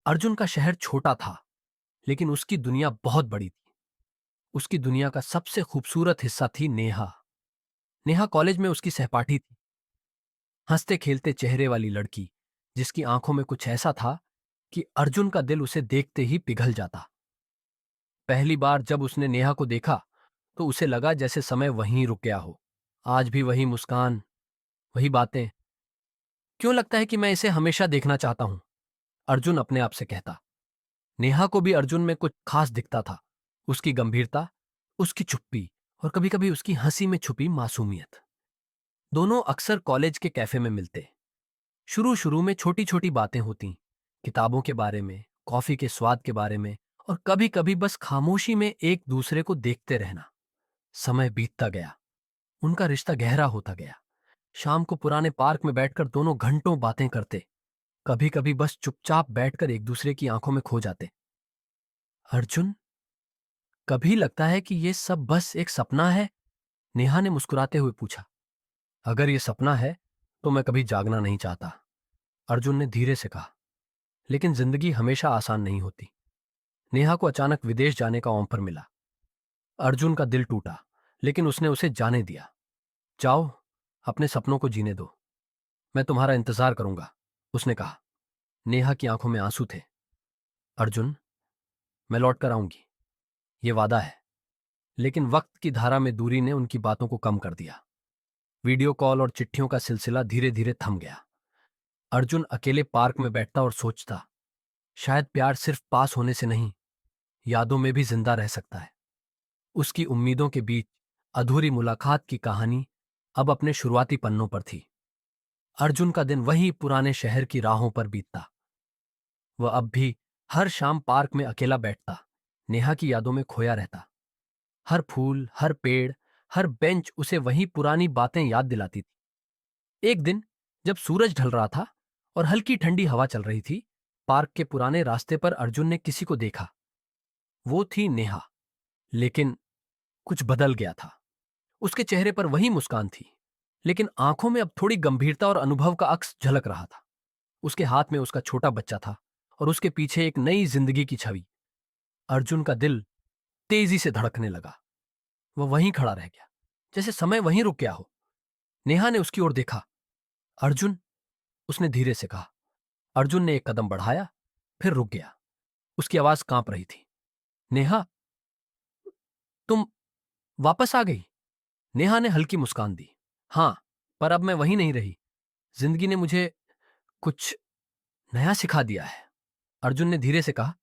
अर्जुन का शहर छोटा था, लेकिन उसकी दुनिया बहुत बड़ी थी। उसकी दुनिया का सबसे खूबसूरत हिस्सा थी नेहा। नेहा कॉलेज में उसकी सहपाठी थी, हंसते खेलते चेहरे वाली लड़की, जिसकी आंखों में कुछ ऐसा था कि अर्जुन का दिल उसे देखते ही पिघल जाता। पहली बार जब उसने नेहा को देखा, तो उसे लगा जैसे समय वहीं रुक गया हो। आज भी वही मुस्कान, वही बातें। क्यों लगता है कि मैं इसे हमेशा देखना चाहता हूं? अर्जुन अपने आप से कहता। नेहा को भी अर्जुन में कुछ खास दिखता था। उसकी गंभीरता, उसकी चुप्पी और कभी कभी उसकी हंसी में छुपी मासूमियत। दोनों अक्सर कॉलेज के कैफे में मिलते। शुरू शुरू में छोटी छोटी बातें होती, किताबों के बारे में, कॉफी के स्वाद के बारे में, और कभी कभी बस खामोशी में एक दूसरे को देखते रहना। समय बीतता गया, उनका रिश्ता गहरा होता गया। शाम को पुराने पार्क में बैठकर दोनों घंटों बातें करते, कभी कभी बस चुपचाप बैठकर एक दूसरे की आंखों में खो जाते। अर्जुन, कभी लगता है कि ये सब बस एक सपना है? नेहा ने मुस्कुराते हुए पूछा। अगर ये सपना है, तो मैं कभी जागना नहीं चाहता, अर्जुन ने धीरे से कहा। लेकिन जिंदगी हमेशा आसान नहीं होती। नेहा को अचानक विदेश जाने का ऑफर मिला। अर्जुन का दिल टूटा, लेकिन उसने उसे जाने दिया। जाओ, अपने सपनों को जीने दो, मैं तुम्हारा इंतजार करूंगा, उसने कहा। नेहा की आंखों में आंसू थे। अर्जुन, मैं लौट कर आऊंगी, ये वादा है। लेकिन वक्त की धारा में दूरी ने उनकी बातों को कम कर दिया। वीडियो कॉल और चिट्ठियों का सिलसिला धीरे धीरे थम गया। अर्जुन अकेले पार्क में बैठता और सोचता, शायद प्यार सिर्फ पास होने से नहीं, यादों में भी जिंदा रह सकता है। उसकी उम्मीदों के बीच अधूरी मुलाकात की कहानी अब अपने शुरुआती पन्नों पर थी। अर्जुन का दिन वही पुराने शहर की राहों पर बीतता। वह अब भी हर शाम पार्क में अकेला बैठता, नेहा की यादों में खोया रहता। हर फूल, हर पेड़, हर बेंच उसे वही पुरानी बातें याद दिलाती थी। एक दिन जब सूरज ढल रहा था और हल्की ठंडी हवा चल रही थी, पार्क के पुराने रास्ते पर अर्जुन ने किसी को देखा। वो थी नेहा, लेकिन कुछ बदल गया था। उसके चेहरे पर वही मुस्कान थी, लेकिन आंखों में अब थोड़ी गंभीरता और अनुभव का अक्स झलक रहा था। उसके हाथ में उसका छोटा बच्चा था और उसके पीछे एक नई जिंदगी की छवि। अर्जुन का दिल तेजी से धड़कने लगा। वह वहीं खड़ा रह गया, जैसे समय वहीं रुक गया हो। नेहा ने उसकी ओर देखा। अर्जुन, उसने धीरे से कहा। अर्जुन ने एक कदम बढ़ाया, फिर रुक गया। उसकी आवाज कांप रही थी। नेहा, तुम वापस आ गई? नेहा ने हल्की मुस्कान दी। हाँ, पर अब मैं वहीं नहीं रही। जिंदगी ने मुझे कुछ नया सिखा दिया है, अर्जुन ने धीरे से कहा।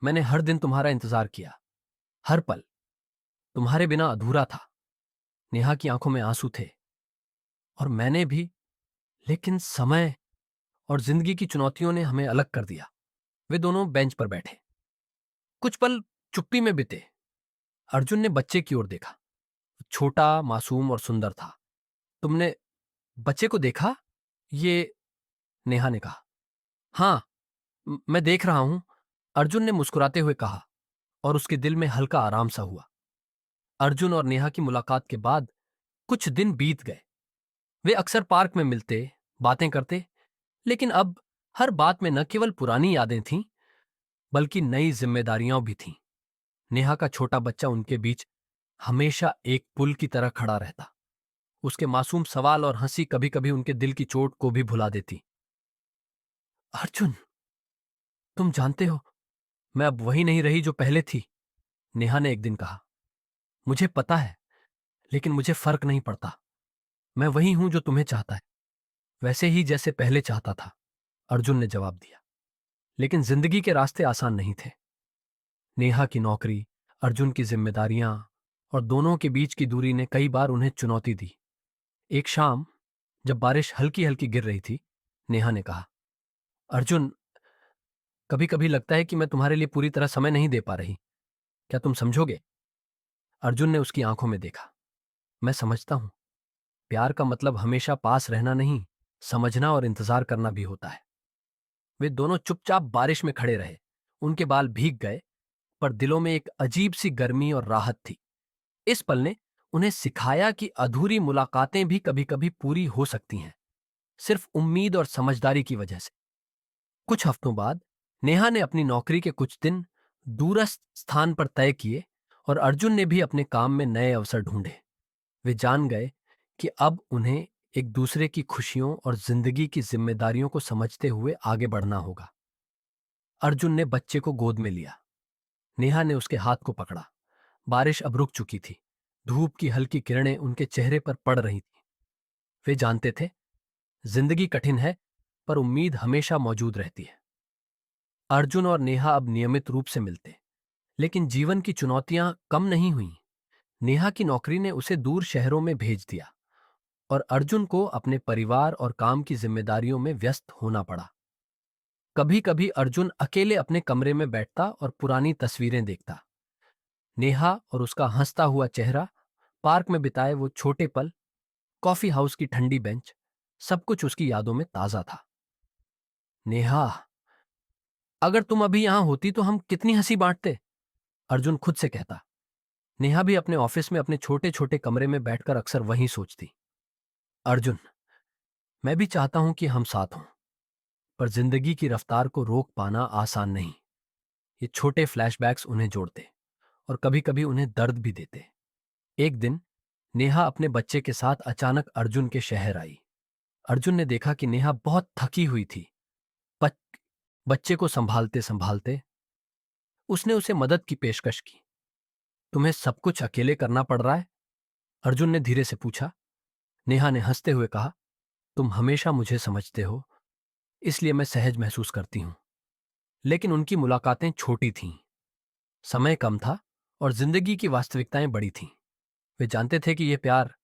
मैंने हर दिन तुम्हारा इंतजार किया, हर पल तुम्हारे बिना अधूरा था। नेहा की आंखों में आंसू थे। और मैंने भी, लेकिन समय और जिंदगी की चुनौतियों ने हमें अलग कर दिया। वे दोनों बेंच पर बैठे, कुछ पल चुप्पी में बिते। अर्जुन ने बच्चे की ओर देखा। छोटा, मासूम और सुंदर था। तुमने बच्चे को देखा? ये, नेहा ने कहा। हाँ, मैं देख रहा हूं, अर्जुन ने मुस्कुराते हुए कहा, और उसके दिल में हल्का आराम सा हुआ। अर्जुन और नेहा की मुलाकात के बाद कुछ दिन बीत गए। वे अक्सर पार्क में मिलते, बातें करते, लेकिन अब हर बात में न केवल पुरानी यादें थीं, बल्कि नई जिम्मेदारियां भी थीं। नेहा का छोटा बच्चा उनके बीच हमेशा एक पुल की तरह खड़ा रहता। उसके मासूम सवाल और हंसी कभी कभी उनके दिल की चोट को भी भुला देती। अर्जुन, तुम जानते हो, मैं अब वही नहीं रही जो पहले थी, नेहा ने एक दिन कहा। मुझे पता है, लेकिन मुझे फर्क नहीं पड़ता। मैं वही हूं जो तुम्हें चाहता है, वैसे ही जैसे पहले चाहता था, अर्जुन ने जवाब दिया। लेकिन जिंदगी के रास्ते आसान नहीं थे। नेहा की नौकरी, अर्जुन की जिम्मेदारियां और दोनों के बीच की दूरी ने कई बार उन्हें चुनौती दी। एक शाम जब बारिश हल्की हल्की गिर रही थी, नेहा ने कहा, अर्जुन, कभी कभी लगता है कि मैं तुम्हारे लिए पूरी तरह समय नहीं दे पा रही। क्या तुम समझोगे? अर्जुन ने उसकी आंखों में देखा। मैं समझता हूं, प्यार का मतलब हमेशा पास रहना नहीं, समझना और इंतजार करना भी होता है। वे दोनों चुपचाप बारिश में खड़े रहे। उनके बाल भीग गए, पर दिलों में एक अजीब सी गर्मी और राहत थी। इस पल ने उन्हें सिखाया कि अधूरी मुलाकातें भी कभी कभी पूरी हो सकती हैं, सिर्फ उम्मीद और समझदारी की वजह से। कुछ हफ्तों बाद नेहा ने अपनी नौकरी के कुछ दिन दूरस्थ स्थान पर तय किए और अर्जुन ने भी अपने काम में नए अवसर ढूंढे। वे जान गए कि अब उन्हें एक दूसरे की खुशियों और जिंदगी की जिम्मेदारियों को समझते हुए आगे बढ़ना होगा। अर्जुन ने बच्चे को गोद में लिया। नेहा ने उसके हाथ को पकड़ा। बारिश अब रुक चुकी थी। धूप की हल्की किरणें उनके चेहरे पर पड़ रही थी। वे जानते थे जिंदगी कठिन है, पर उम्मीद हमेशा मौजूद रहती है। अर्जुन और नेहा अब नियमित रूप से मिलते, लेकिन जीवन की चुनौतियां कम नहीं हुईं। नेहा की नौकरी ने उसे दूर शहरों में भेज दिया और अर्जुन को अपने परिवार और काम की जिम्मेदारियों में व्यस्त होना पड़ा। कभी कभी अर्जुन अकेले अपने कमरे में बैठता और पुरानी तस्वीरें देखता। नेहा और उसका हंसता हुआ चेहरा, पार्क में बिताए वो छोटे पल, कॉफी हाउस की ठंडी बेंच, सब कुछ उसकी यादों में ताजा था। नेहा, अगर तुम अभी यहां होती तो हम कितनी हंसी बांटते, अर्जुन खुद से कहता। नेहा भी अपने ऑफिस में अपने छोटे छोटे कमरे में बैठकर अक्सर वही सोचती। अर्जुन, मैं भी चाहता हूं कि हम साथ हों, पर जिंदगी की रफ्तार को रोक पाना आसान नहीं। ये छोटे फ्लैशबैक्स उन्हें जोड़ते और कभी कभी उन्हें दर्द भी देते। एक दिन नेहा अपने बच्चे के साथ अचानक अर्जुन के शहर आई। अर्जुन ने देखा कि नेहा बहुत थकी हुई थी। बच- बच्चे को संभालते संभालते उसने उसे मदद की पेशकश की। तुम्हें सब कुछ अकेले करना पड़ रहा है? अर्जुन ने धीरे से पूछा। नेहा ने हंसते हुए कहा, तुम हमेशा मुझे समझते हो, इसलिए मैं सहज महसूस करती हूं। लेकिन उनकी मुलाकातें छोटी थीं, समय कम था और जिंदगी की वास्तविकताएं बड़ी थीं। वे जानते थे कि यह प्यार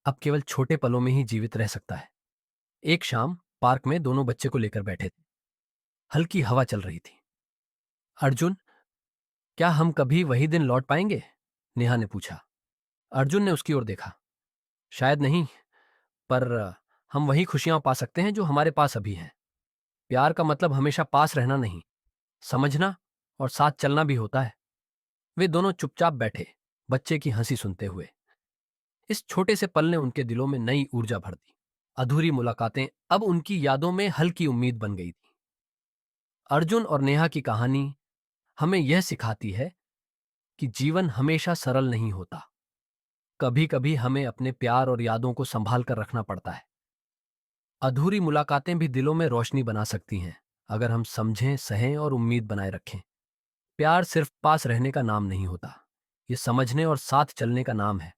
अब केवल छोटे पलों में ही जीवित रह सकता है। एक शाम पार्क में दोनों बच्चे को लेकर बैठे थे। हल्की हवा चल रही थी। अर्जुन, क्या हम कभी वही दिन लौट पाएंगे? नेहा ने पूछा। अर्जुन ने उसकी ओर देखा। शायद नहीं, पर हम वही खुशियां पा सकते हैं जो हमारे पास अभी हैं। प्यार का मतलब हमेशा पास रहना नहीं, समझना और साथ चलना भी होता है। वे दोनों चुपचाप बैठे, बच्चे की हंसी सुनते हुए। इस छोटे से पल ने उनके दिलों में नई ऊर्जा भर दी। अधूरी मुलाकातें अब उनकी यादों में हल्की उम्मीद बन गई थी। अर्जुन और नेहा की कहानी हमें यह सिखाती है कि जीवन हमेशा सरल नहीं होता। कभी कभी हमें अपने प्यार और यादों को संभाल कर रखना पड़ता है। अधूरी मुलाकातें भी दिलों में रोशनी बना सकती हैं, अगर हम समझें, सहें और उम्मीद बनाए रखें। प्यार सिर्फ पास रहने का नाम नहीं होता, ये समझने और साथ चलने का नाम है,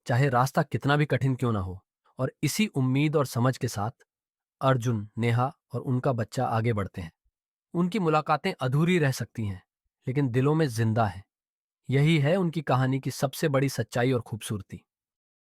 चाहे रास्ता कितना भी कठिन क्यों ना हो। और इसी उम्मीद और समझ के साथ अर्जुन, नेहा और उनका बच्चा आगे बढ़ते हैं। उनकी मुलाकातें अधूरी रह सकती हैं, लेकिन दिलों में जिंदा हैं। यही है उनकी कहानी की सबसे बड़ी सच्चाई और खूबसूरती।